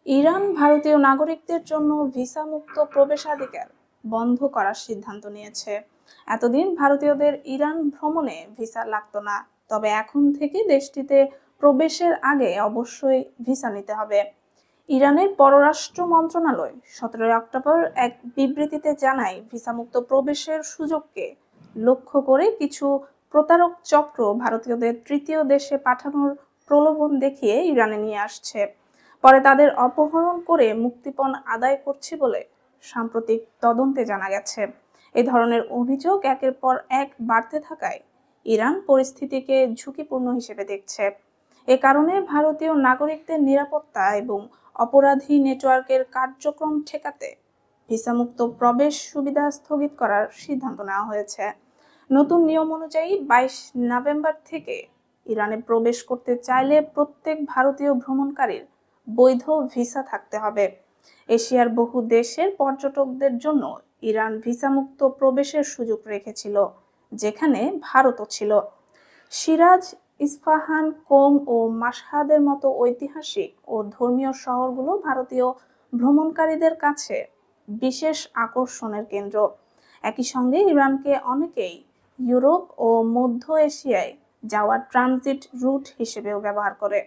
Iran ভারতীয় নাগরিকদের জন্য ভিসা মুক্ত প্রবেশাধিকার বন্ধ করার সিদ্ধান্ত নিয়েছে। এতদিন ভারতীয়দের ইরান ভ্রমণে ভিসা লাগতো না, তবে এখন থেকে দেশটিতে প্রবেশের আগে অবশ্যই ভিসা নিতে হবে। ইরানের পররাষ্ট্র মন্ত্রণালয় 17 অক্টোবর এক বিবৃতিতে জানায়, ভিসামুক্ত প্রবেশের সুযোগকে লক্ষ্য করে কিছু প্রতারক চক্র ভারতীয়দের তৃতীয় দেশে পাঠানোর প্রলোভন দেখিয়ে ইরানে নিয়ে আসছে। পরে তাদের অপহরণ করে মুক্তিপণ আদায় করছে বলে সাম্প্রতিক তদন্তে জানা গেছে। এই ধরনের অভিযোগ একের পর এক বাড়তে থাকায় ইরান পরিস্থিতিকে ঝুঁকিপূর্ণ হিসেবে দেখছে। এ কারণে ভারতীয় নাগরিকদের নিরাপত্তা এবং অপরাধী নেটওয়ার্কের কার্যক্রম ঠেকাতে ভিসামুক্ত প্রবেশ সুবিধা স্থগিত করার সিদ্ধান্ত নেওয়া হয়েছে। নতুন নিয়ম অনুযায়ী 22 নভেম্বর থেকে ইরানে প্রবেশ করতে চাইলে প্রত্যেক ভারতীয় ভ্রমণকারীর বৈধ ভিসা থাকতে হবে। এশিয়ার বহু দেশের পর্যটকদের জন্য ইরান ভিসামুক্ত প্রবেশের সুযোগ রেখেছিল, যেখানে ভারতও ছিল। সিরাজ, ইস্পাহান, কোম ও মাশহাদের মতো ঐতিহাসিক ও ধর্মীয় শহরগুলো ভারতীয় ভ্রমণকারীদের কাছে বিশেষ আকর্ষণের কেন্দ্র। একই সঙ্গে ইরানকে অনেকেই ইউরোপ ও মধ্য এশিয়ায় যাওয়ার ট্রানজিট রুট হিসেবেও ব্যবহার করে।